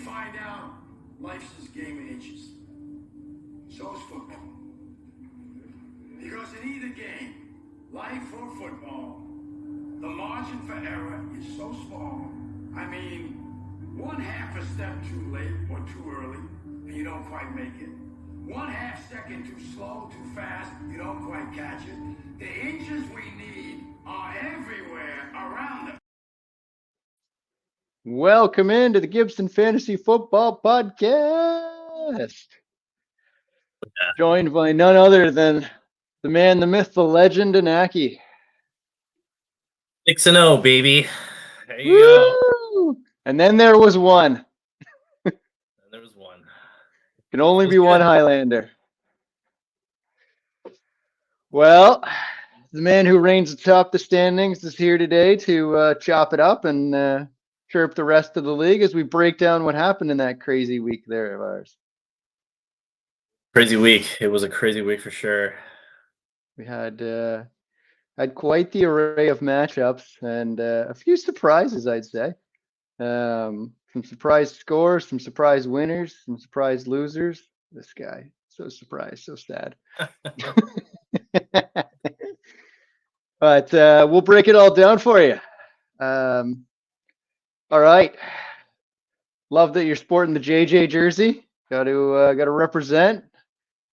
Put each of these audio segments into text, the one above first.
find out life's this game of inches. So is football. Because in either game, life or football, the margin for error is so small. I mean, one half a step too late or too early, and you don't quite make it. 1/2 second too slow, too fast, you don't quite catch it. The inches we need are everywhere around us. Welcome into the Gibson Fantasy Football Podcast. Joined by none other than the man, the myth, the legend, Anaki. 6-0, baby. There you go. And then there was one. And there was one. Can only be Feels one good. Highlander. Well, the man who reigns atop the standings is here today to chop it up and chirp the rest of the league as we break down what happened in that crazy week there of ours. Crazy week. It was a crazy week for sure. We had quite the array of matchups and a few surprises, I'd say. Some surprise scores, some surprise winners, some surprise losers. This guy, so surprised, so sad. But we'll break it all down for you. All right. Love that you're sporting the JJ jersey. Got to represent.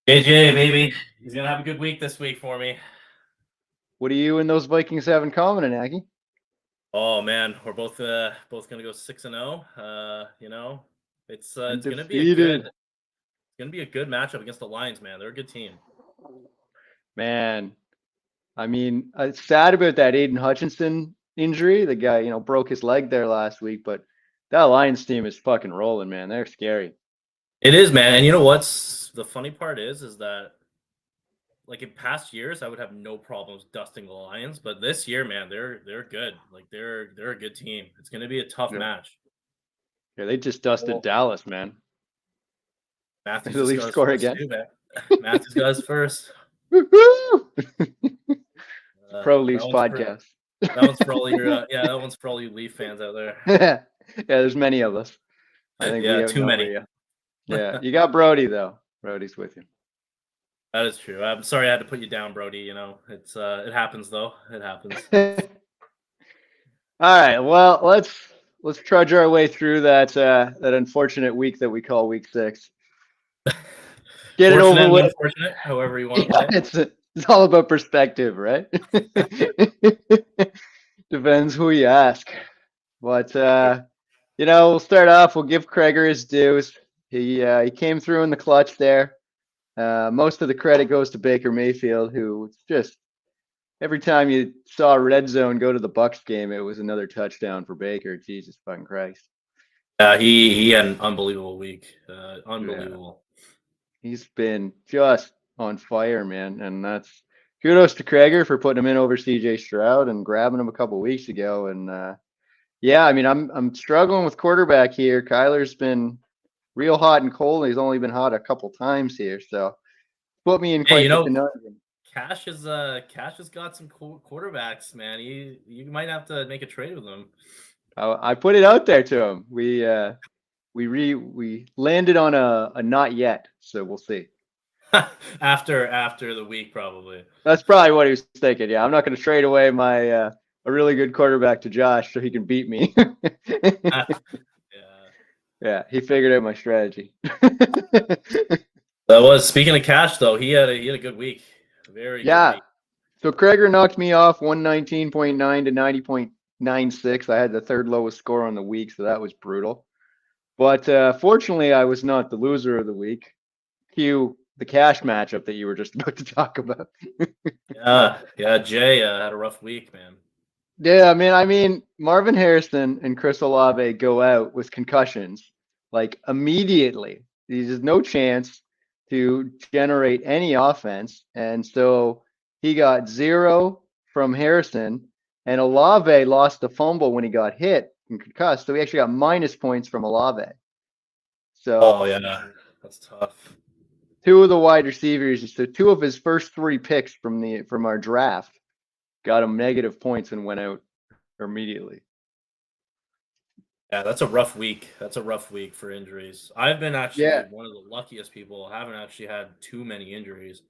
JJ, baby. He's going to have a good week this week for me. What do you and those Vikings have in common, Anaki? Oh, man. We're both going to go 6-0. It's going to be a good matchup against the Lions, man. They're a good team. Man, I mean, it's sad about that Aiden Hutchinson injury. The guy, broke his leg there last week, but that Lions team is fucking rolling, man. They're scary. It is, man. And you know what's the funny part is that like in past years, I would have no problems dusting the Lions, but this year, man, they're good. Like they're a good team. It's going to be a tough match. Yeah, they just dusted Dallas, man. Matthews the Leafs score again. Too, man. Matthews got his first. Pro Leafs podcast. That one's for all your that one's for all you Leaf fans out there. Yeah, there's many of us. I think we have too many. Yeah, you got Brody though. Brody's with you. That is true. I'm sorry I had to put you down, Brody. It's it happens though. It happens. All right. Well, let's trudge our way through that unfortunate week that we call week 6. Get it over with. Unfortunate, however you want to play it. It's all about perspective, right? Depends who you ask. But we'll start off. We'll give Kreger his dues. He came through in the clutch there. Most of the credit goes to Baker Mayfield, who just every time you saw red zone go to the Bucs game, it was another touchdown for Baker. Jesus fucking Christ. He had an unbelievable week. Unbelievable. Yeah. He's been just on fire, man. And that's kudos to Kreger for putting him in over CJ Stroud and grabbing him a couple weeks ago. And I mean, I'm struggling with quarterback here. Kyler's been real hot and cold. He's only been hot a couple times here, so put me in quite the conundrum. Cash has got some cool quarterbacks, man. You might have to make a trade with him. I put it out there to him. We landed on a not yet, so we'll see. after the week, probably. That's probably what he was thinking. Yeah, I'm not going to trade away my a really good quarterback to Josh so he can beat me. Yeah, he figured out my strategy. That was speaking of Cash though. He had a good week. Very good week. So Kreger knocked me off 119.9 to 90.96. I had the third lowest score on the week, so that was brutal. But fortunately, I was not the loser of the week. Cue the Cash matchup that you were just about to talk about. Jay had a rough week, man. Yeah, I mean, Marvin Harrison and Chris Olave go out with concussions, like immediately. There's no chance to generate any offense, and so he got 0 from Harrison, and Olave lost the fumble when he got hit and concussed, so he actually got minus points from Olave. So, that's tough. 2 of the wide receivers, so 2 of his first 3 picks from our draft got him negative points and went out immediately. Yeah, that's a rough week. That's a rough week for injuries. I've been actually Yeah. one of the luckiest people. I haven't actually had too many injuries.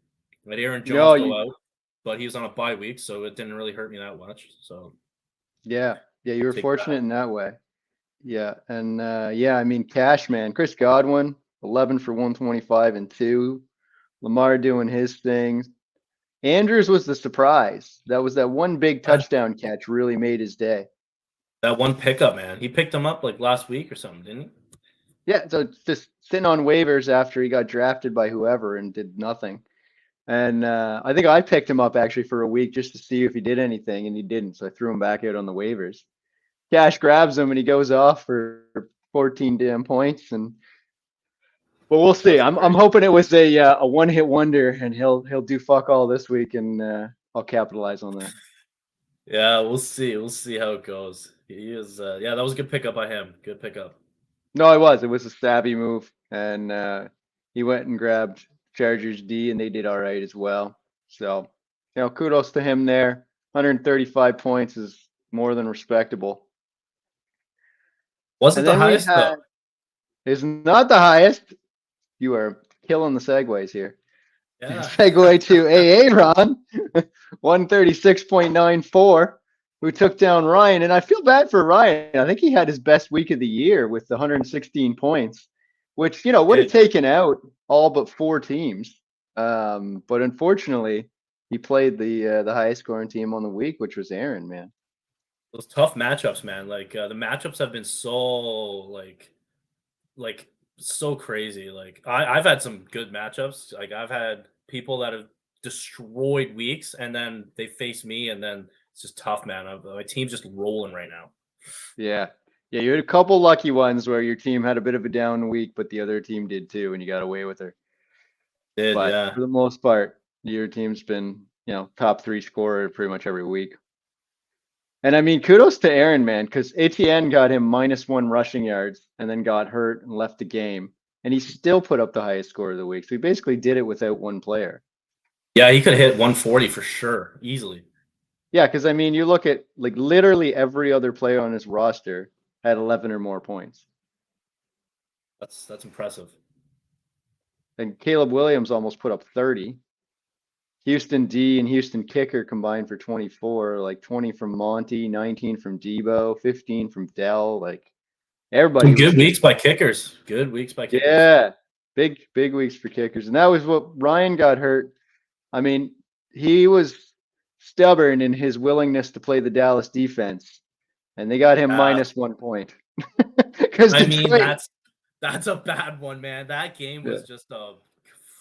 I had Aaron No, Jones go you out, but he was on a bye week, so it didn't really hurt me that much. So yeah. Yeah, you were take fortunate that. in that way. Yeah. And yeah, I mean Cash, man. Chris Godwin, 11 for 125 and 2. Lamar doing his thing. Andrews was the surprise. That was that one big That, touchdown catch really made his day. that one pickup, man. He picked him up like last week or something, didn't he? Yeah, so it's just sitting on waivers after he got drafted by whoever and did nothing. And I think I picked him up actually for a week just to see if he did anything, and he didn't. So I threw him back out on the waivers. Cash grabs him and he goes off for 14 damn points. And but we'll see. That's I'm great. hoping it was a one hit wonder, and he'll do fuck all this week, and I'll capitalize on that. Yeah, we'll see. We'll see how it goes. He is. Yeah, that was a good pickup by him. Good pickup. No, it was. It was a savvy move, and he went and grabbed Chargers D, and they did all right as well. So, kudos to him there. 135 points is more than respectable. Wasn't And the then we highest though. had is not the highest. You are killing the segues here. Yeah. Segue to AA Ron, 136.94, who took down Ryan. And I feel bad for Ryan. I think he had his best week of the year with the 116 points, which, would have It, taken out all but 4 teams. But unfortunately, he played the highest scoring team on the week, which was Aaron, man. those tough matchups, man. Like the matchups have been so like so crazy. Like I've had some good matchups. Like I've had people that have destroyed weeks, and then they face me, and then it's just tough, man. My team's just rolling right now. Yeah. Yeah, you had a couple lucky ones where your team had a bit of a down week, but the other team did too, and you got away with her. Did But yeah. for the most part, your team's been, top 3 scorer pretty much every week. And I mean, kudos to Aaron, man, because ATN got him -1 rushing yards and then got hurt and left the game. And he still put up the highest score of the week. So he basically did it without one player. Yeah, he could hit 140 for sure, easily. Yeah, because I mean, you look at like literally every other player on his roster had 11 or more points. That's impressive. And Caleb Williams almost put up 30. Houston D and Houston Kicker combined for 24, like 20 from Monty, 19 from Debo, 15 from Dell. Like everybody Some was good just, weeks by kickers. Good weeks by kickers. yeah, big weeks for kickers. And that was what Ryan got hurt. I mean, he was stubborn in his willingness to play the Dallas defense, and they got him -1 point because I mean, Detroit, that's a bad one, man. That game yeah, was just a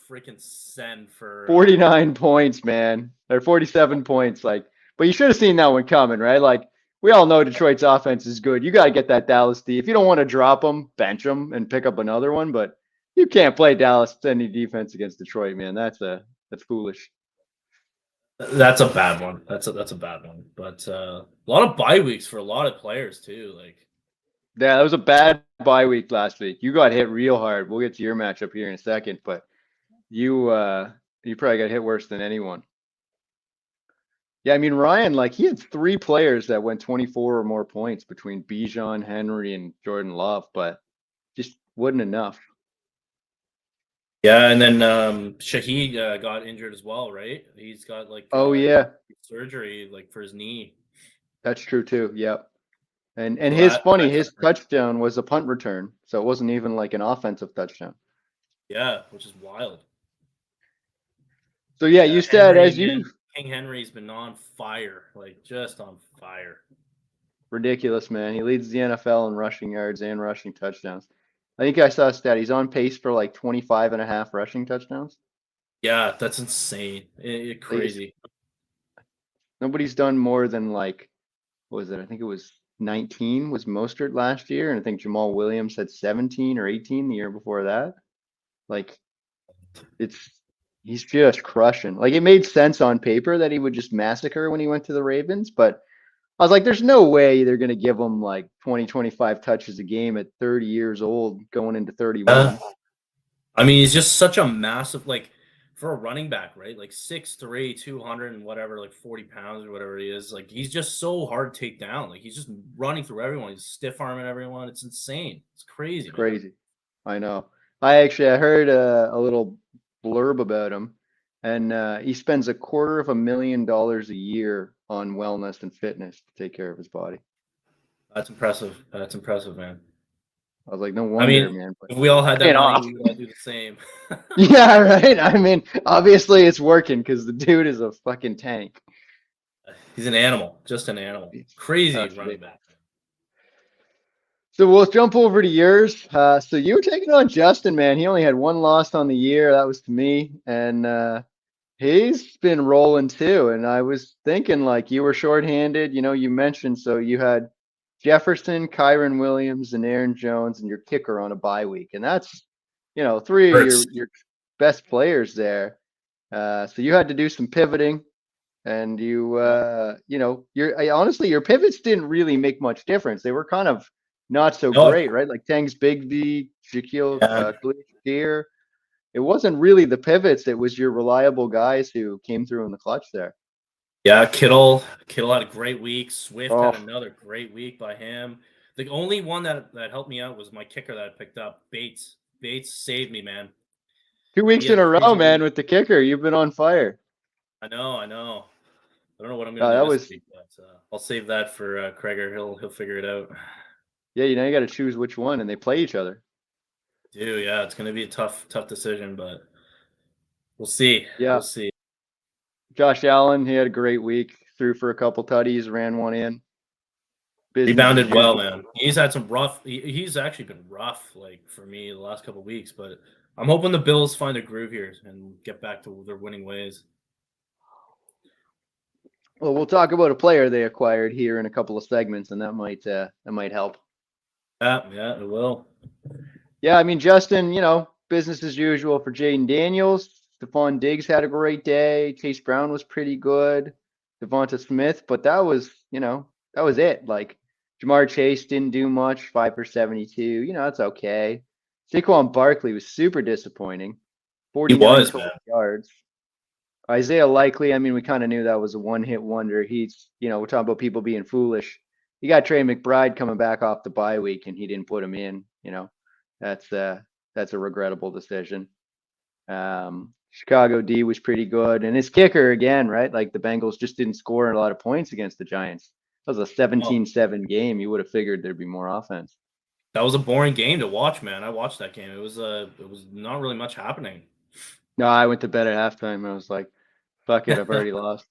freaking send for 49 points, man, or 47 points. Like, but you should have seen that one coming, right? Like, we all know Detroit's offense is good. You got to get that Dallas D. If you don't want to drop them, bench them and pick up another one. But you can't play Dallas any defense against Detroit, man. That's foolish. that's a bad one. That's a bad one. But a lot of bye weeks for a lot of players too. Like Yeah, that was a bad bye week last week. You got hit real hard. We'll get to your matchup here in a second, but you probably got hit worse than anyone. Yeah, I mean Ryan, like he had 3 players that went 24 or more points between Bijan, Henry, and Jordan Love, but just wasn't enough. yeah, and then Shaheed got injured as well, right? He's got like Oh yeah, surgery like for his knee. that's true too. Yep. And So his that funny, kind his of hurt. touchdown was a punt return, so it wasn't even like an offensive touchdown. Yeah, which is wild. So yeah, Yeah, you said Henry, as man. you King Henry's been on fire, like just on fire. ridiculous, man. He leads the NFL in rushing yards and rushing touchdowns. I think I saw a stat. He's on pace for like 25 and a half rushing touchdowns. Yeah, that's insane. Like it's, Crazy. nobody's done more than like, what was it? I think it was 19 was Mostert last year. And I think Jamal Williams had 17 or 18 the year before that. Like it's, he's just crushing. Like it made sense on paper that he would just massacre when he went to the Ravens, but I was like, there's no way they're going to give him like 20, 25 touches a game at 30 years old going into 31. I mean, he's just such a massive like for a running back, right? Like 6'3", 200 and whatever, like 40 pounds or whatever he is. Like he's just so hard to take down. Like he's just running through everyone. He's stiff arming everyone. It's insane. It's crazy, It's man. crazy. I know. I heard a little blurb about him, and he spends $250,000 a year on wellness and fitness to take care of his body. That's impressive. That's impressive, man. I was like, no I wonder, mean, man. But if we all had that paying money, off. we would all do the same. Yeah, right. I mean, obviously it's working because the dude is a fucking tank. He's an animal, just an animal. Crazy Absolutely. running back. So we'll jump over to yours. So you were taking on Justin, man. He only had one loss on the year. That was to me, and he's been rolling too. And I was thinking, like, you were shorthanded. You know, you mentioned so you had Jefferson, Kyron Williams, and Aaron Jones, and your kicker on a bye week, and that's three of Hurts. your best players there. So you had to do some pivoting. And honestly, your pivots didn't really make much difference. They were kind of not so No, great, right? Like Tangs Bigby, Shaquille yeah. Shakir. It wasn't really the pivots. It was your reliable guys who came through in the clutch there. Yeah, Kittle had a great week. Swift had Oh, another great week by him. The only one that helped me out was my kicker that I picked up, Bates. Bates saved me, man. 2 weeks He had in a a row, crazy man, week. with the kicker. You've been on fire. I know. I don't know what I'm gonna Uh, do that this was, week, but I'll save that for Kreger. He'll figure it out. yeah, you got to choose which one, and they play each other. Dude, yeah, it's gonna be a tough decision, but we'll see. We'll Yeah. see. Josh Allen, he had a great week. Threw for a couple tutties, ran one in. Business as Rebounded well, usual. man. He's had some rough. He's actually been rough, like for me, the last couple of weeks. But I'm hoping the Bills find a groove here and get back to their winning ways. Well, we'll talk about a player they acquired here in a couple of segments, and that might help. Yeah, it will. Yeah, I mean, Justin, business as usual for Jaden Daniels. Stephon Diggs had a great day. Chase Brown was pretty good. Devonta Smith, but that was it. Like Jamar Chase didn't do much, 5 for 72. That's okay. Saquon Barkley was super disappointing. He 49 was, man. total yards. Isaiah Likely, I mean, we kind of knew that was a one-hit wonder. We're talking about people being foolish. You got Trey McBride coming back off the bye week, and he didn't put him in. That's a regrettable decision. Chicago D was pretty good, and his kicker again, right? Like the Bengals just didn't score a lot of points against the Giants. That was a 17-7 game. You would have figured there'd be more offense. That was a boring game to watch, man. I watched that game. It was not really much happening. No, I went to bed at halftime, and I was like, "Fuck it, I've already lost."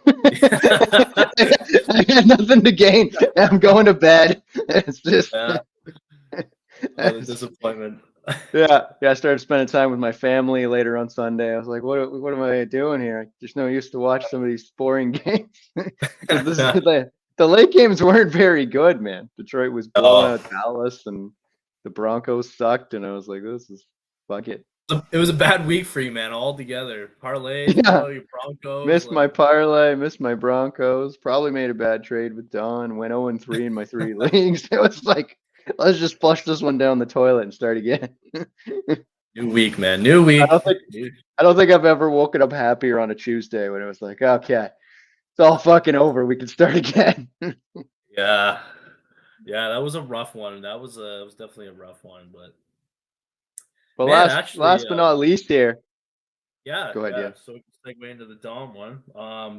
I had nothing to gain. I'm going to bed. It's just the disappointment. Yeah. I started spending time with my family later on Sunday. I was like, what am I doing here? There's no use to watch some of these boring games because the late games weren't very good, man. Detroit was blowing out Dallas, and the Broncos sucked, and I was like, this is fuck it. It was a bad week for you, man, all together. Parlays, Yeah. your Broncos. Missed my parlay, missed my Broncos. Probably made a bad trade with Don. Went 0-3 in my 3 leagues. It was like, let's just flush this one down the toilet and start again. New week, man. New week. I don't think I've ever woken up happier on a Tuesday when it was like, okay, it's all fucking over. We can start again. Yeah, that was a rough one. That was definitely a rough one, but man, last but not least here. Yeah, go ahead. Yeah. So we can segue into the Dawn one.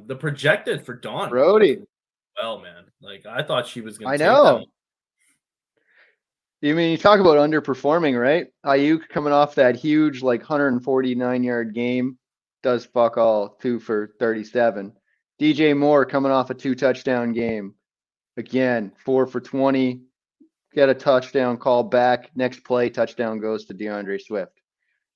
The projected for Dawn. Brody. Well, man, like I thought she was going to take that one. You mean you talk about underperforming, right? Ayuk coming off that huge 149-yard game, does fuck all, 2 for 37. DJ Moore coming off a 2-touchdown game, again 4 for 20, get a touchdown call back. Next play, touchdown goes to DeAndre Swift.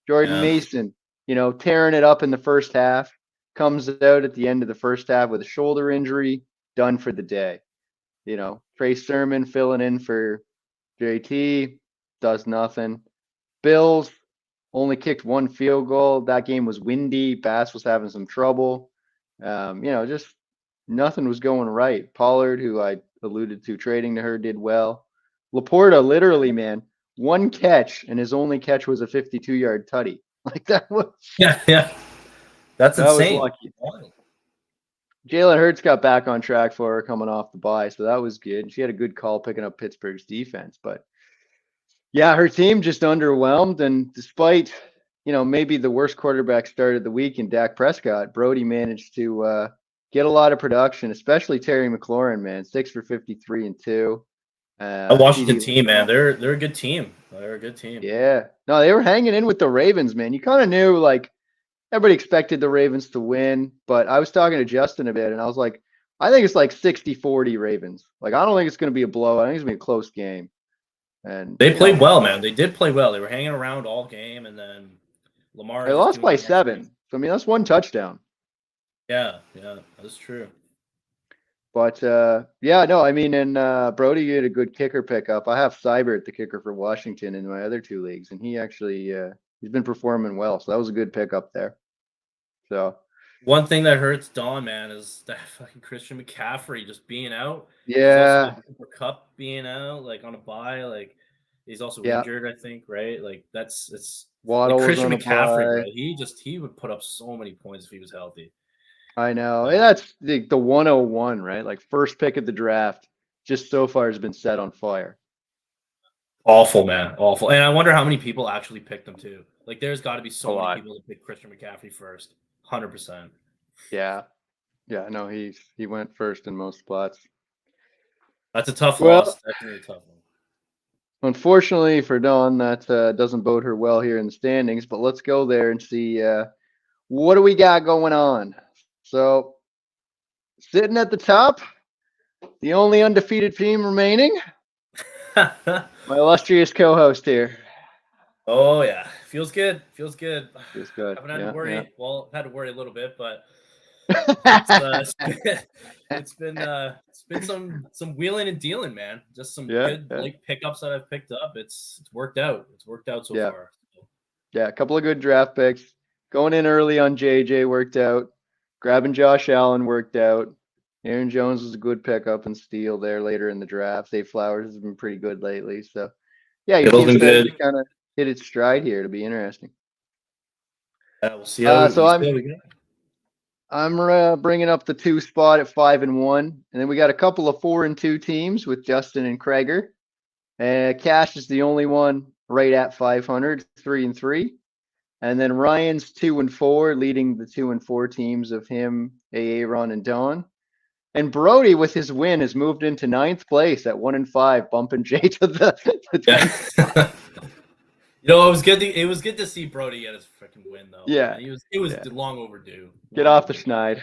Jordan Mason, tearing it up in the first half, comes out at the end of the first half with a shoulder injury, done for the day. Trey Sermon filling in for JT, does nothing. Bills only kicked 1 field goal. That game was windy. Bass was having some trouble. Just nothing was going right. Pollard, who I alluded to trading to her, did well. Laporta, literally, man, 1 catch, and his only catch was a 52-yard tutty. Like that was. Yeah. That's That was insane. lucky. Jalen Hurts got back on track for her coming off the bye, so that was good. She had a good call picking up Pittsburgh's defense, but yeah, her team just underwhelmed. And despite, maybe the worst quarterback start of the week in Dak Prescott, Brody managed to get a lot of production, especially Terry McLaurin, man, 6 for 53 and 2. A Washington TD team, man. They're a good team. They're a good team. Yeah. No, they were hanging in with the Ravens, man. You kind of knew, like, everybody expected the Ravens to win, but I was talking to Justin a bit, and I was like, I think it's like 60-40 Ravens. Like, I don't think it's going to be a blowout. I think it's going to be a close game. And They played well, man. They did play well. They were hanging around all game, and then Lamar they just lost doing by Lamar 7. things. So, I mean, that's one touchdown. Yeah, that's true. But yeah, no, I mean, and Brody had a good kicker pickup. I have Seibert, the kicker for Washington, in my other 2 leagues, and he actually he's been performing well. So that was a good pickup there. So One thing that hurts Don, man, is that fucking Christian McCaffrey just being out. He's also yeah, got Cooper Kupp being out, like on a bye. Like he's also yeah. injured, I think, right? Like it's like Waddle was Christian on a McCaffrey, bye. bro. He would put up so many points if he was healthy. I know. And that's the 101, right? Like first pick of the draft, just so far has been set on fire. Awful, man. Awful. And I wonder how many people actually picked him too. Like there's got to be so many people that picked Christian McCaffrey first. 100%. Yeah. Yeah, no, he went first in most spots. That's a tough Well, loss. Definitely a tough one. unfortunately for Dawn, that doesn't bode her well here in the standings, but let's go there and see what do we got going on. So, sitting at the top, the only undefeated team remaining, my illustrious co-host here. Oh yeah, feels good. Feels good. Feels good. Haven't had to Yeah, worry. yeah. Well, had to worry a little bit, but it's been some wheeling and dealing, man. Just some good Yeah. like pickups that I've picked up. It's worked out. It's worked out so Yeah. far. Yeah, a couple of good draft picks. Going in early on JJ worked out. Grabbing Josh Allen worked out. Aaron Jones was a good pickup and steal there later in the draft. Zay Flowers has been pretty good lately. So, yeah, your Kittle's team's been starting good. to kind of hit its stride here to be interesting. We'll see how So we go. I'm bringing up the 2 spot at 5-1, and then we got a couple of 4-2 teams with Justin and Krager. Cash is the only one right at 500, 3-3. And then Ryan's 2-4, leading the 2-4 teams of him, Aaron, and Don. And Brody, with his win, has moved into 9th place at 1-5, bumping Jay to the Yeah. It was good to see Brody get his freaking win though. Yeah. Man. It was long overdue. Get off the schneid.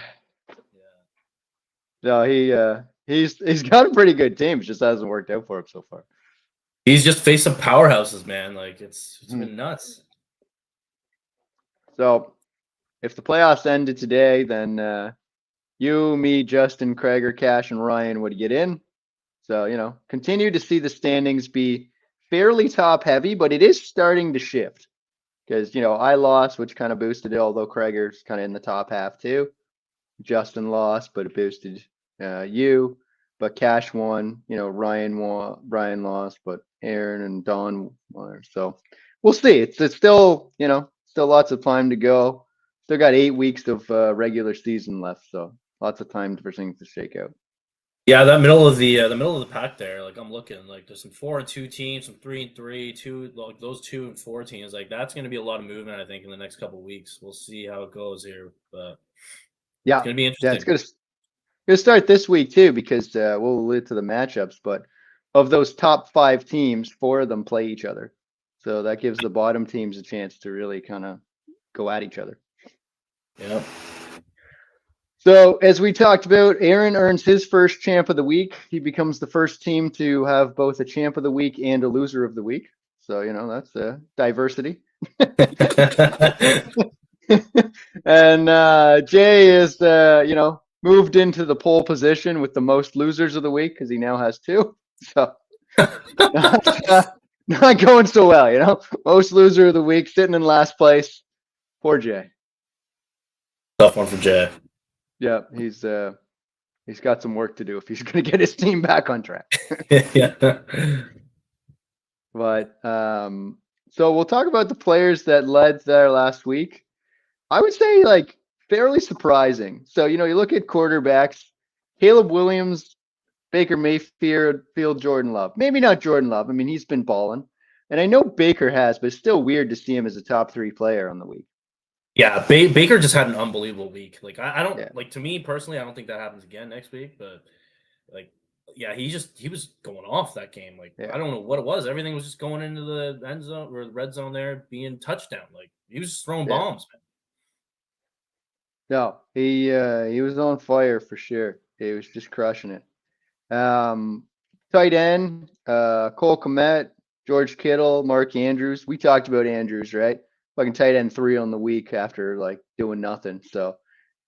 Yeah. No, he's got a pretty good team. It just hasn't worked out for him so far. He's just faced some powerhouses, man. Like it's been nuts. So, if the playoffs ended today, then you, me, Justin, Krager, Cash, and Ryan would get in. So, continue to see the standings be fairly top heavy, but it is starting to shift because, I lost, which kind of boosted it, although Krager's kind of in the top half too. Justin lost, but it boosted you. But Cash won, Ryan won, Brian lost, but Aaron and Don won. So we'll see. It's still, still lots of time to go. Still got 8 weeks of regular season left, so lots of time for things to shake out. Yeah, that middle of the pack there. Like I'm looking, like there's some 4-2 teams, some 3-3, like those 2-4 teams. Like that's going to be a lot of movement, I think, in the next couple of weeks. We'll see how it goes here, but yeah, it's going to be interesting. Yeah, it's gonna start this week too because we'll allude to the matchups. But of those top 5 teams, 4 of them play each other, so that gives the bottom teams a chance to really kind of go at each other. Yeah. So as we talked about, Aaron earns his first champ of the week. He becomes the first team to have both a champ of the week and a loser of the week. So that's diversity. And Jay is moved into the pole position with the most losers of the week because he now has 2. So not going so well, Most loser of the week, sitting in last place. Poor Jay. Tough one for Jay. Yeah, he's got some work to do if he's going to get his team back on track. Yeah. But so we'll talk about the players that led there last week. I would say fairly surprising. So, you look at quarterbacks, Caleb Williams, Baker Mayfield, Jordan Love. Maybe not Jordan Love. I mean, he's been balling. And I know Baker has, but it's still weird to see him as a top 3 player on the week. Yeah, Baker just had an unbelievable week. Like I don't Yeah. like, to me personally, I don't think that happens again next week. But like, yeah, he was going off that game. Like Yeah. I don't know what it was. Everything was just going into the end zone or the red zone there, being touchdown. Like he was just throwing bombs, man. No, he was on fire for sure. He was just crushing it. Tight end, Cole Kmet, George Kittle, Mark Andrews. We talked about Andrews, right? Fucking tight end 3 on the week after like doing nothing. So,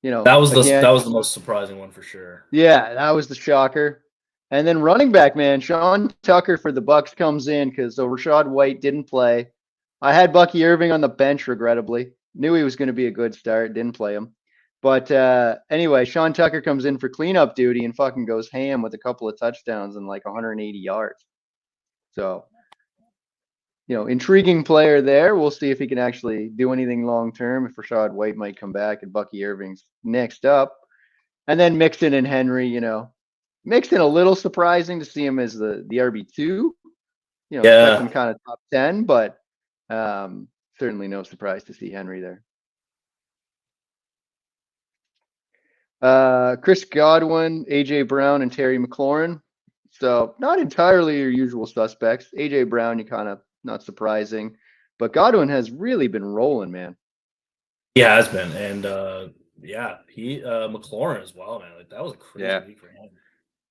That was again, the most surprising one for sure. yeah, that was the shocker. And then running back, man, Sean Tucker for the Bucks comes in because Rashad White didn't play. I had Bucky Irving on the bench, regrettably. Knew he was going to be a good start, didn't play him. But anyway, Sean Tucker comes in for cleanup duty and fucking goes ham with a couple of touchdowns and like 180 yards. So, intriguing player there. We'll see if he can actually do anything long term. If Rashad White might come back and Bucky Irving's next up. And then Mixon and Henry, Mixon a little surprising to see him as the RB2. Expect him kind of top 10, but certainly no surprise to see Henry there. Chris Godwin, AJ Brown, and Terry McLaurin. So not entirely your usual suspects. AJ Brown, you kind of not surprising, but Godwin has really been rolling, man. He has been, and he McLaurin as well, man. Like that was a crazy week for him.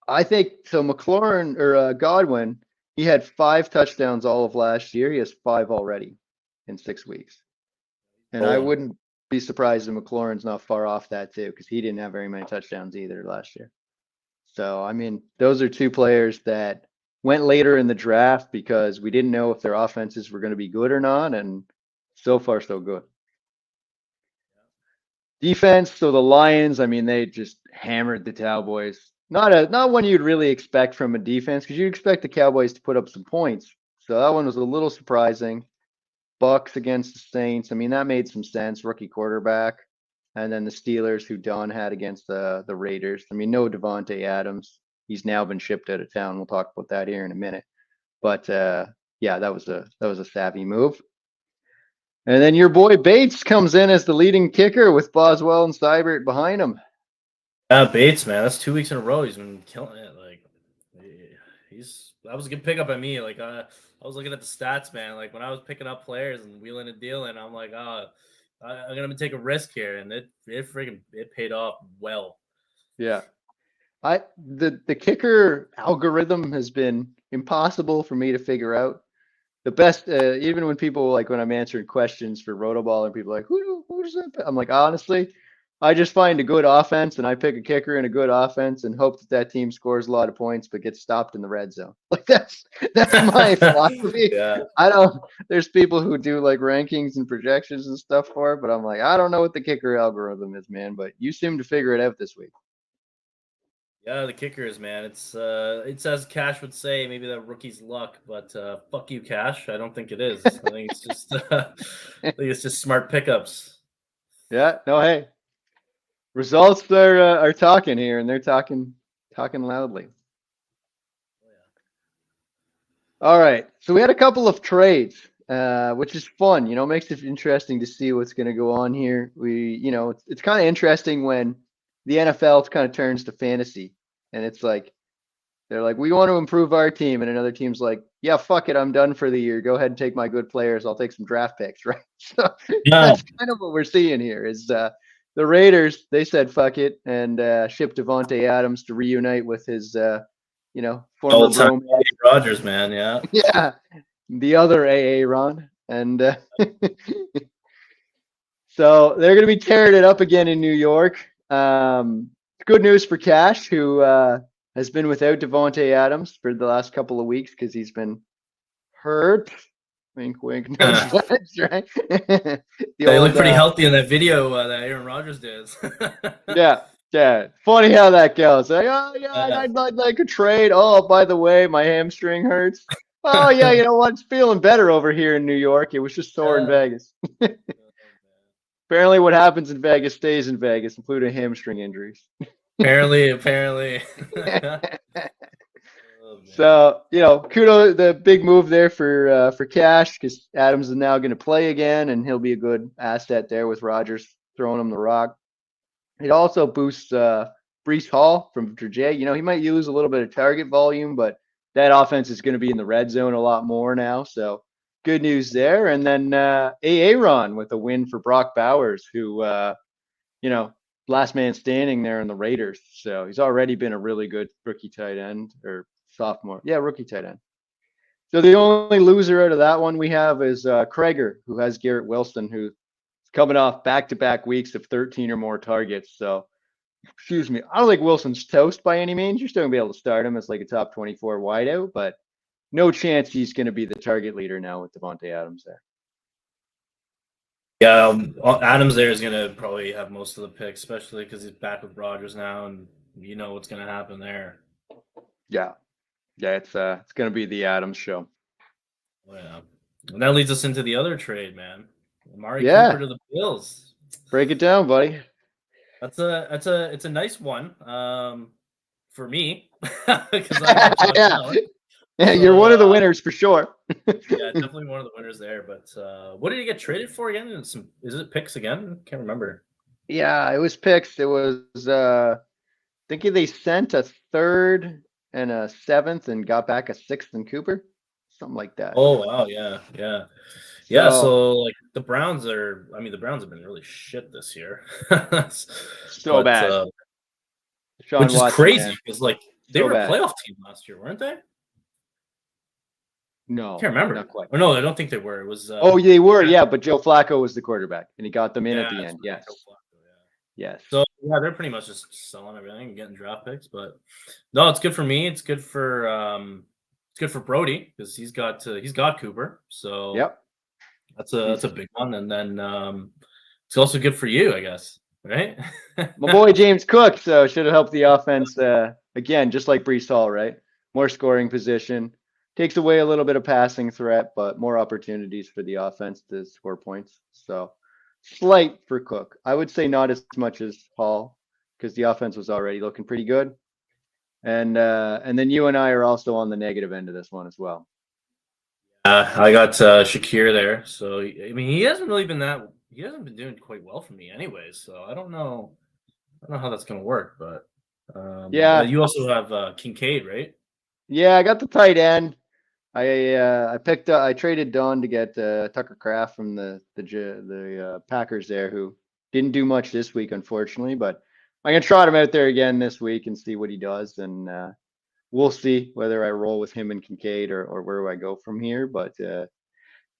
I think so. McLaurin or Godwin, he had 5 touchdowns all of last year. He has 5 already in 6 weeks, and I wouldn't be surprised if McLaurin's not far off that too, because he didn't have very many touchdowns either last year. So, I mean, those are 2 players that went later in the draft because we didn't know if their offenses were going to be good or not, and so far so good. Defense, so the Lions, I mean, they just hammered the Cowboys. Not one you'd really expect from a defense, because you'd expect the Cowboys to put up some points. So that one was a little surprising. Bucks against the Saints, I mean, that made some sense. Rookie quarterback. And then the Steelers, who Don had against the Raiders. I mean, no Devontae Adams. He's now been shipped out of town. We'll talk about that here in a minute. But yeah, that was a savvy move. And then your boy Bates comes in as the leading kicker with Boswell and Seibert behind him. Yeah, Bates, man, that's 2 weeks in a row. He's been killing it. Like, that was a good pickup by me. Like, I was looking at the stats, man. Like when I was picking up players and wheeling and dealing, I'm like, I'm gonna take a risk here, and it paid off well. Yeah, the kicker algorithm has been impossible for me to figure out. The best, even when people like when I'm answering questions for Rotoball and people are like, who does that? I'm like, honestly, I just find a good offense and I pick a kicker in a good offense and hope that team scores a lot of points but gets stopped in the red zone. Like that's my philosophy. Yeah. There's people who do like rankings and projections and stuff for it, but I'm like, I don't know what the kicker algorithm is, man, but you seem to figure it out this week. Yeah, the kickers, man. It's as Cash would say, maybe that rookie's luck, but fuck you, Cash. I don't think it is. I think it's just smart pickups. Yeah, no, hey. Results are talking here, and they're talking loudly. All right, so we had a couple of trades, which is fun. Makes it interesting to see what's going to go on here. It's kind of interesting when the NFL kind of turns to fantasy, and it's like they're like, we want to improve our team, and another team's like, yeah, fuck it, I'm done for the year. Go ahead and take my good players. I'll take some draft picks, right? So that's kind of what we're seeing here. Is the Raiders, they said fuck it and shipped Devontae Adams to reunite with his former bromance. Rodgers, man, yeah. Yeah, the other AA Ron. And so they're going to be tearing it up again in New York. Good news for Cash, who has been without Devontae Adams for the last couple of weeks because he's been hurt. Wink, wink, nudge, nudge, right? They look pretty healthy in that video that Aaron Rodgers did. Yeah. Funny how that goes. Like, oh, yeah, I'd like a trade. Oh, by the way, my hamstring hurts. Oh, yeah, you know what? It's feeling better over here in New York. It was just sore in Vegas. Apparently, what happens in Vegas stays in Vegas, including hamstring injuries. Apparently. Oh, man. So, kudos the big move there for Cash because Adams is now going to play again, and he'll be a good asset there with Rogers throwing him the rock. It also boosts Brees Hall from Virginia. He might use a little bit of target volume, but that offense is going to be in the red zone a lot more now. So good news there. And then Aaron with a win for Brock Bowers, who last man standing there in the Raiders. So he's already been a really good rookie tight end or sophomore. Yeah, rookie tight end. So the only loser out of that one we have is Krager, who has Garrett Wilson, who's coming off back-to-back weeks of 13 or more targets. So, excuse me, I don't think Wilson's toast by any means. You're still going to be able to start him as like a top 24 wideout, but no chance he's going to be the target leader now with Devontae Adams there. Yeah, Adams there is going to probably have most of the picks, especially because he's back with Rodgers now, and you know what's going to happen there. Yeah, it's going to be the Adams show. Oh, yeah, and that leads us into the other trade, man. Amari Yeah. Cooper to the Bills. Break it down, buddy. It's a nice one for me because I have Josh Allen. Yeah, you're one of the winners for sure. Yeah, definitely one of the winners there. But what did he get traded for again? Is it picks again? Can't remember. Yeah, it was picks. It was thinking they sent a third and a seventh and got back a sixth and Cooper, something like that. Oh wow, yeah. So like the Browns have been really shit this year. So bad. Which is crazy because like they were a playoff team last year, weren't they? No, I can't remember. Not quite. Or no, I don't think they were. It was. They were. Yeah, but Joe Flacco was the quarterback, and he got them in at the end. Yes. Yes. So yeah, they're pretty much just selling everything and getting draft picks. But no, it's good for me. It's good for Brody because he's got Cooper. So yep, that's a big one. And then it's also good for you, I guess. Right? My boy James Cook. So should have helped the offense again, just like Brees Hall. Right, more scoring position. Takes away a little bit of passing threat, but more opportunities for the offense to score points. So slight for Cook. I would say not as much as Hall because the offense was already looking pretty good. And then you and I are also on the negative end of this one as well. I got Shakir there. So I mean, he hasn't been doing quite well for me anyways. So I don't know how that's gonna work, but yeah. You also have Kincaid, right? Yeah, I got the tight end. I traded Don to get Tucker Kraft from the Packers there, who didn't do much this week, unfortunately. But I'm gonna trot him out there again this week and see what he does, and we'll see whether I roll with him and Kincaid or where do I go from here. But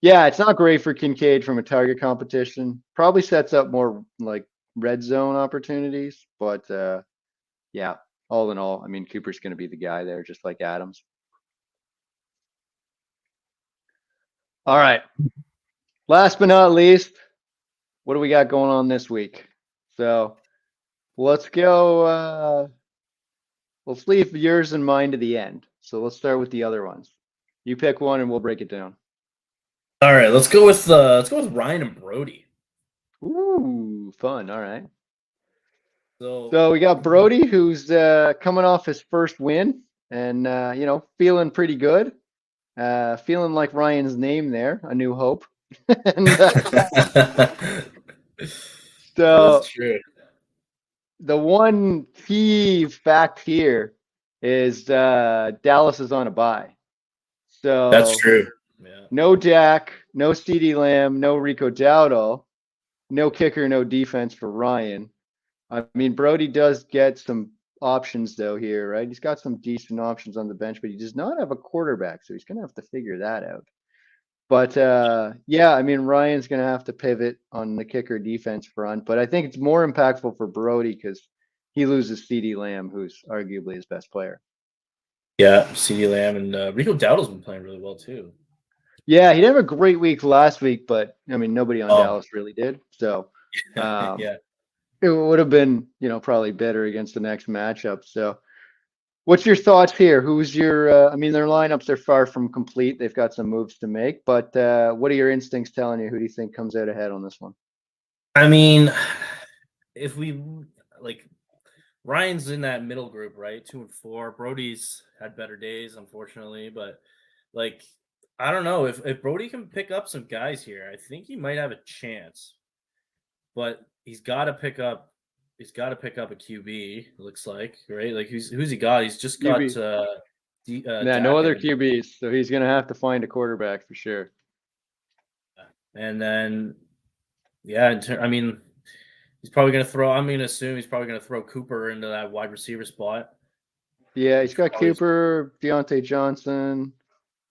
yeah, it's not great for Kincaid from a target competition. Probably sets up more like red zone opportunities, but yeah, all in all, I mean Cooper's gonna be the guy there, just like Adams. All right. Last but not least, what do we got going on this week? So let's go. Let's leave yours and mine to the end. So let's start with the other ones. You pick one and we'll break it down. All right, let's go with Ryan and Brody. Ooh, fun. All right. So we got Brody, who's coming off his first win and feeling pretty good. Feeling like Ryan's name there, A New Hope. And, so that's true. The one key fact here is Dallas is on a bye. So that's true. Yeah. No Dak, no CeeDee Lamb, no Rico Dowdle, no kicker, no defense for Ryan. I mean, Brody does get some options though here, right? He's got some decent options on the bench, but he does not have a quarterback, so he's gonna have to figure that out. But yeah, I mean Ryan's gonna have to pivot on the kicker defense front, but I think it's more impactful for Brody because he loses CeeDee Lamb, who's arguably his best player. Yeah, CeeDee Lamb and Rico Dowdle's been playing really well too. Yeah, he didn't have a great week last week, but I mean nobody on Dallas really did. So yeah. It would have been, probably better against the next matchup. So what's your thoughts here? Who's your, I mean, their lineups are far from complete. They've got some moves to make, but what are your instincts telling you? Who do you think comes out ahead on this one? I mean, if we like Ryan's in that middle group, right? 2 and 4. Brody's had better days, unfortunately, but like I don't know if Brody can pick up some guys here. I think he might have a chance, but he's got to pick up a QB. It looks like, right? Like who's he got? He's just got QB. Yeah, no Dak other and QBs, so he's gonna have to find a quarterback for sure. then yeah. I mean, he's probably gonna throw. I'm gonna assume he's probably gonna throw Cooper into that wide receiver spot. Yeah, he's Which got probably is, Cooper, Deontay Johnson,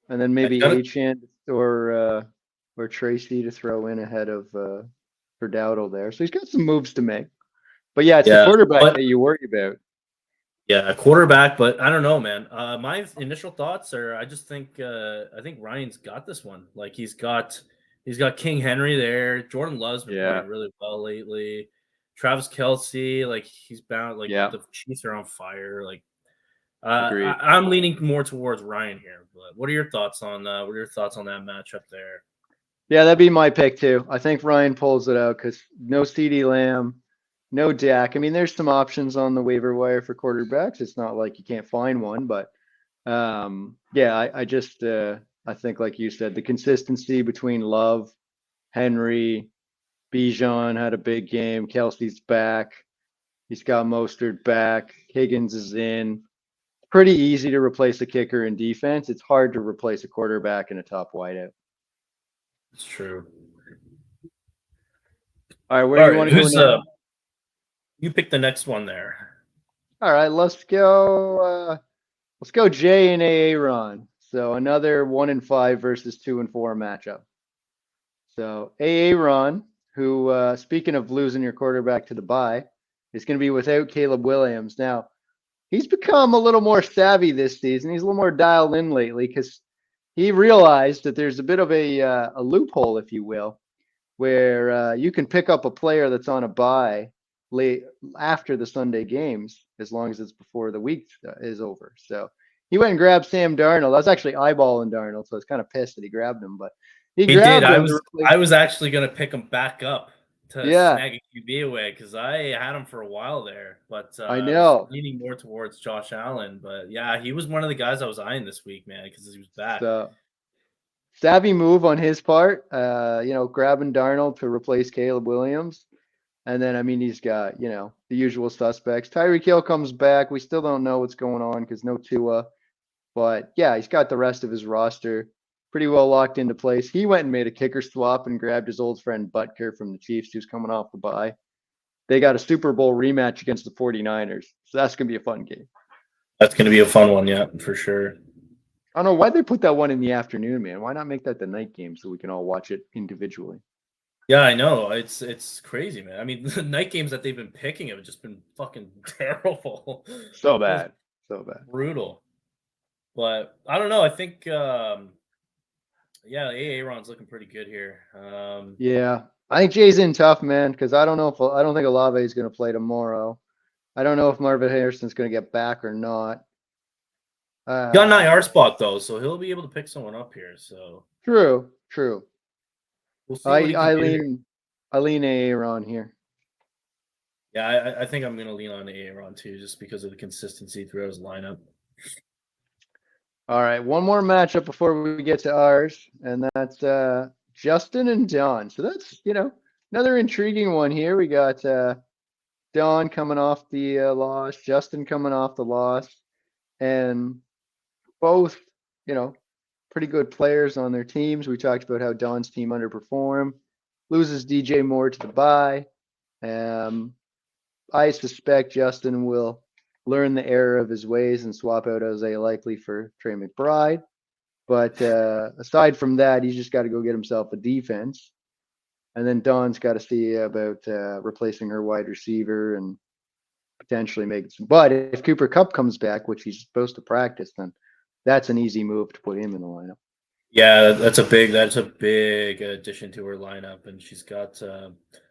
and then he's maybe gonna, Achane or Tracy to throw in ahead of for Dowdle there. So he's got some moves to make. But yeah, it's the yeah, quarterback but that you worry about. yeah, a quarterback. But I don't know, man. My initial thoughts are, I think Ryan's got this one. Like he's got King Henry there. Jordan Love's been Yeah, playing really well lately. Travis Kelsey, like he's bound. Like yeah, the Chiefs are on fire. Like agreed. I'm leaning more towards Ryan here. But what are your thoughts on that matchup there? Yeah, that'd be my pick too. I think Ryan pulls it out because no CD Lamb, no Dak. I mean, there's some options on the waiver wire for quarterbacks. It's not like you can't find one, but yeah, I think like you said, the consistency between Love, Henry, Bijan had a big game. Kelsey's back. He's got Mostert back. Higgins is in. Pretty easy to replace a kicker in defense. It's hard to replace a quarterback in a top wideout. It's true. All right, where All do you right, want to go who's next? you pick the next one there? All right, let's go Jay and Aaron. So another 1-5 versus 2-4 matchup. So Aaron, who speaking of losing your quarterback to the bye, is going to be without Caleb Williams. Now, he's become a little more savvy this season. He's a little more dialed in lately because he realized that there's a bit of a loophole, if you will, where you can pick up a player that's on a bye late after the Sunday games, as long as it's before the week is over. So he went and grabbed Sam Darnold. I was actually eyeballing Darnold, so I was kind of pissed that he grabbed him, but he He did. grabbed I him to was replace. I was actually gonna pick him back up to Yeah, snag a QB away because I had him for a while there, but I I was know. leaning more towards Josh Allen. But yeah, he was one of the guys I was eyeing this week, man, because he was back. So savvy move on his part. Grabbing Darnold to replace Caleb Williams. And then, I mean, he's got, the usual suspects. Tyreek Hill comes back. We still don't know what's going on because no Tua. But yeah, he's got the rest of his roster pretty well locked into place. He went and made a kicker swap and grabbed his old friend Butker from the Chiefs, who's coming off the bye. They got a Super Bowl rematch against the 49ers. So that's going to be a fun game. That's gonna be a fun one, yeah, for sure. I don't know why they put that one in the afternoon, man. Why not make that the night game so we can all watch it individually? Yeah, I know. It's crazy, man. I mean, the night games that they've been picking have just been fucking terrible. So Just bad. So bad. brutal. But I don't know. I think yeah, Aaron's looking pretty good here. Yeah. I think Jay's in tough, man, because I don't think Olave is going to play tomorrow. I don't know if Marvin Harrison's going to get back or not. Got an Uh, IR spot though, so he'll be able to pick someone up here. So true. we'll see what he can I do here. lean Aaron here. Yeah, I think I'm gonna lean on Aaron too, just because of the consistency throughout his lineup. All right, one more matchup before we get to ours, and that's Justin and Don. So that's another intriguing one here. We got Don coming off the loss, Justin coming off the loss, and both pretty good players on their teams. We talked about how Don's team underperformed, loses DJ Moore to the bye. I suspect Justin will learn the error of his ways and swap out Isaiah Likely for Trey McBride. But aside from that, he's just got to go get himself a defense. And then Don's got to see about replacing her wide receiver and potentially making some. But if Cooper Kupp comes back, which he's supposed to practice, then that's an easy move to put him in the lineup. Yeah, that's a big addition to her lineup, and she's got.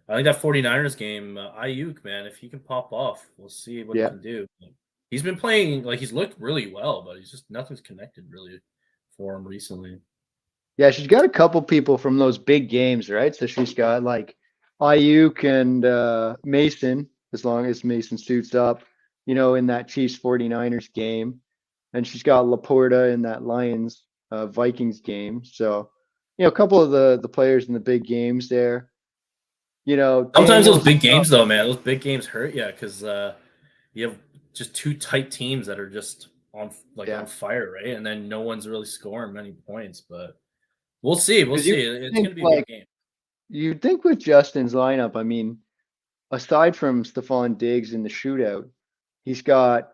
I think that 49ers game, Ayuk, man, if he can pop off, we'll see what he Yeah. can do. He's been playing like he's looked really well, but nothing's connected really for him recently. Yeah, she's got a couple people from those big games, right? So she's got like Ayuk and Mason, as long as Mason suits up, in that Chiefs 49ers game. And she's got Laporta in that Lions Vikings game. So, a couple of the players in the big games there. Sometimes those Daniels. big games, though, man, those big games hurt you because you have just two tight teams that are just on Yeah. on fire, right? And then no one's really scoring many points, but we'll see. We'll 'Cause you see. It's think going to be a like good game. you'd think with Justin's lineup, I mean, aside from Stephon Diggs in the shootout, he's got,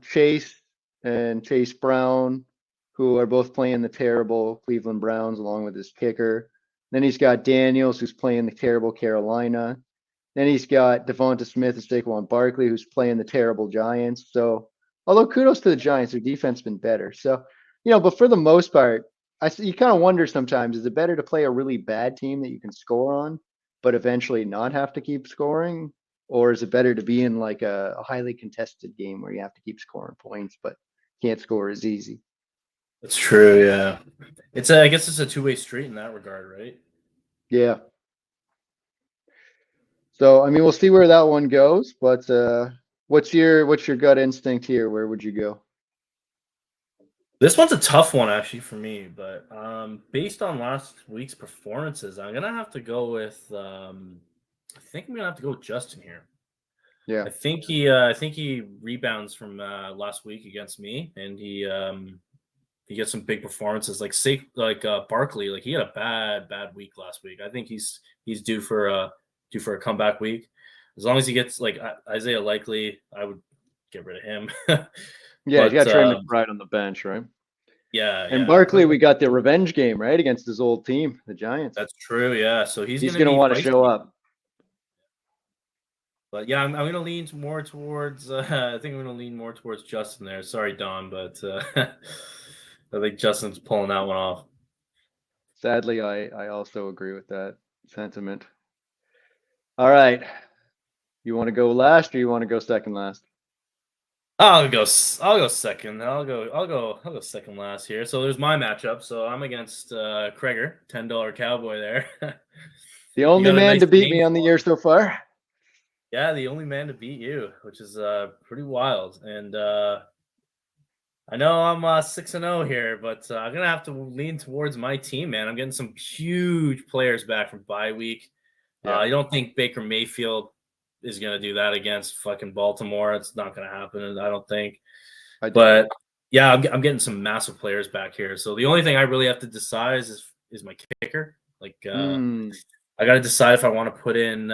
Chase and Chase Brown, who are both playing the terrible Cleveland Browns along with his kicker. Then he's got Daniels, who's playing the terrible Carolina. Then he's got Devonta Smith and Saquon Barkley, who's playing the terrible Giants. So, although kudos to the Giants, their defense been better. So, but for the most part, you kind of wonder sometimes, is it better to play a really bad team that you can score on, but eventually not have to keep scoring? Or is it better to be in like a highly contested game where you have to keep scoring points, but can't score as easy? That's true. Yeah, I guess it's a two-way street in that regard, right? Yeah. So, I mean, we'll see where that one goes, but what's your gut instinct here? Where would you go? This one's a tough one actually for me, but based on last week's performances, I'm gonna have to go with. I think I'm gonna have to go with Justin here. Yeah. I think he rebounds from last week against me, and he gets some big performances like Barkley. Like he had a bad week last week. I think he's due for a comeback week. As long as he gets like Isaiah Likely, I would get rid of him. Yeah, he's got But, Trey McBride on the bench, right? yeah, And yeah. Barkley, we got the revenge game, right, against his old team, the Giants. That's true. Yeah, so he's He's going to gonna be want to show feisty. up. But yeah, I'm going to lean more towards. I think I'm going to lean more towards Justin there. Sorry, Don, but I think Justin's pulling that one off. Sadly, I also agree with that sentiment. All right, you want to go last, or you want to go second last? I'll go second. I'll go second last here. So there's my matchup. So I'm against Kreger, $10 Cowboy there. The only got a man nice to beat name me on the for year so far. Yeah, the only man to beat you, which is pretty wild. And I know I'm 6-0 here, but I'm gonna have to lean towards my team, man. I'm getting some huge players back from bye week. Yeah. I don't think Baker Mayfield is gonna do that against fucking Baltimore. It's not gonna happen, I don't think. But yeah, I'm getting some massive players back here. So the only thing I really have to decide is my kicker. Like I got to decide if I want to put in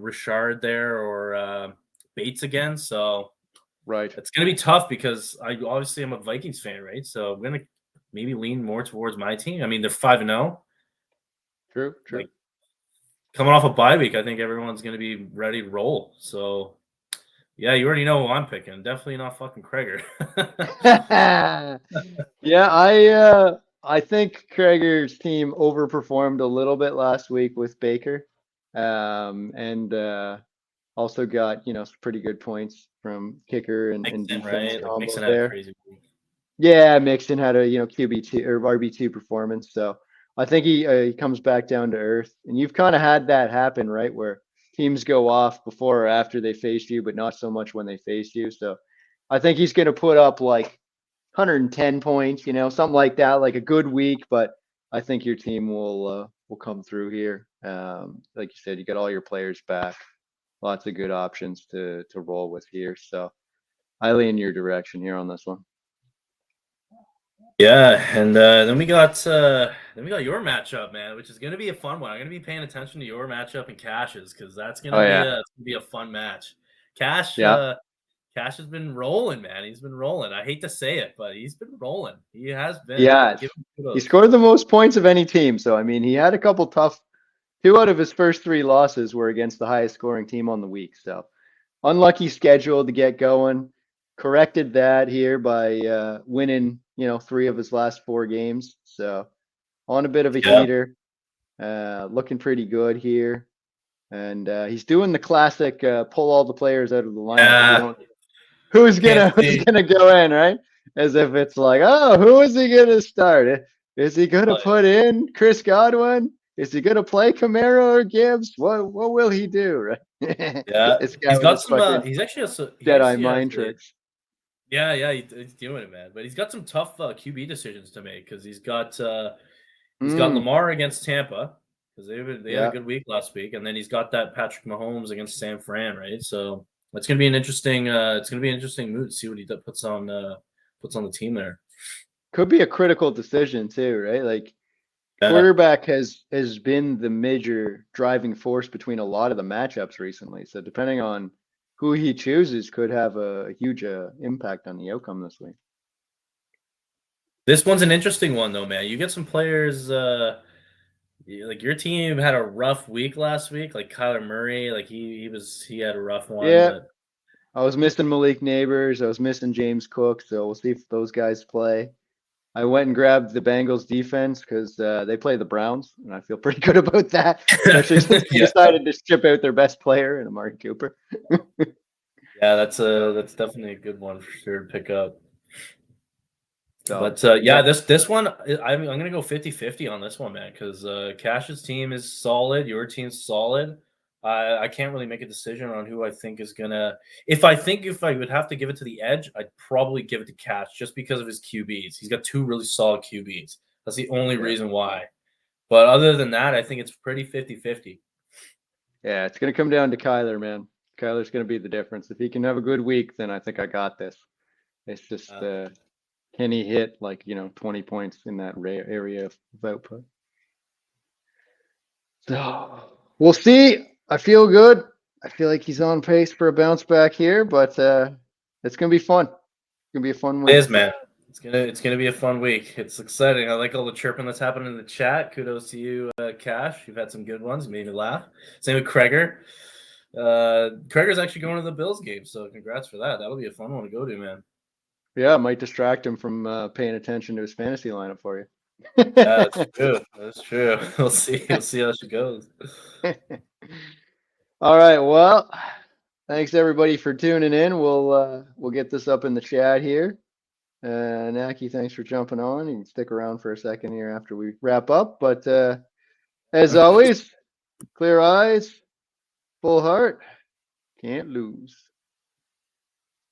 Richard there or Bates again. So Right. it's going to be tough because I obviously am a Vikings fan, right? So I'm going to maybe lean more towards my team. I mean, they're 5-0. True. Like coming off a bye week, I think everyone's going to be ready to roll. So yeah, you already know who I'm picking. Definitely not fucking Kreger. Yeah, I think Krager's team overperformed a little bit last week with Baker, and also got some pretty good points from kicker and Mixon, defense right? Like combo Mixon had a there. crazy week. Yeah, Mixon had a QB2 or RB2 performance, so I think he comes back down to earth. And you've kind of had that happen, right, where teams go off before or after they face you, but not so much when they face you. So I think he's going to put up like 110 points, something like that, like a good week. But I think your team will come through here. Like you said, you got all your players back, lots of good options to roll with here. So I lean your direction here on this one. Yeah, and then we got your matchup, man, which is going to be a fun one. I'm going to be paying attention to your matchup and Cash's because that's going to be a fun match. Cash has been rolling, man. He's been rolling. I hate to say it, but he's been rolling. He has been. Yeah, he scored the most points of any team. So I mean, he had a couple tough. 2 out of his first 3 losses were against the highest scoring team on the week. So unlucky schedule to get going. Corrected that here by winning, 3 of his last 4 games. So on a bit of a heater, looking pretty good here. And he's doing the classic pull all the players out of the lineup. Who's gonna go in, right? As if it's like, oh, who is he gonna start? Is he gonna put in Chris Godwin? is he gonna play Kamara or Gibbs? What will he do? Right? Yeah, This guy he's with got his some. fucking He's actually he Jedi actually has mind a, tricks. yeah, yeah, he's doing it, man. But he's got some tough QB decisions to make because he's got Mm, Lamar against Tampa because they had a yeah. good week last week, and then he's got that Patrick Mahomes against San Fran, right? So it's gonna be an interesting move to see what he puts on the team there. Could be a critical decision too, right? Like Yeah. quarterback has been the major driving force between a lot of the matchups recently. So depending on who he chooses could have a huge impact on the outcome this week. This one's an interesting one though, man. You get some players like your team had a rough week last week, like Kyler Murray, like he had a rough one, Yeah, but I was missing Malik Neighbors. I was missing James Cook. So we'll see if those guys play. I went and grabbed the Bengals defense because they play the Browns, and I feel pretty good about that, especially since they yeah, decided to ship out their best player in Amari Cooper. yeah, that's definitely a good one for sure to pick up. So But yeah, this one I'm gonna go 50-50 on this one, man, because Cash's team is solid, your team's solid. I can't really make a decision on who I think is gonna. If I would have to give it to the edge, I'd probably give it to Cash just because of his QBs. He's got two really solid QBs. That's the only yeah, reason why. But other than that, I think it's pretty 50-50. yeah, it's gonna come down to Kyler, man. Kyler's gonna be the difference. If he can have a good week, then I think I got this. It's just can he hit 20 points in that area of output? So we'll see. I feel good. I feel like he's on pace for a bounce back here, but it's gonna be fun. It's gonna be a fun It week. is, man. It's gonna be a fun week. It's exciting. I like all the chirping that's happening in the chat. Kudos to you, Cash. You've had some good ones. You made me laugh. Same with Kreger. Kreger's actually going to the Bills game, so congrats for that. That'll be a fun one to go to, man. Yeah, it might distract him from paying attention to his fantasy lineup for you. Yeah, that's true. That's true. We'll see. We'll see how she goes. All right. Well, thanks everybody for tuning in. We'll get this up in the chat here. Naki, thanks for jumping on. You can stick around for a second here after we wrap up. But as always, clear eyes, full heart, can't lose.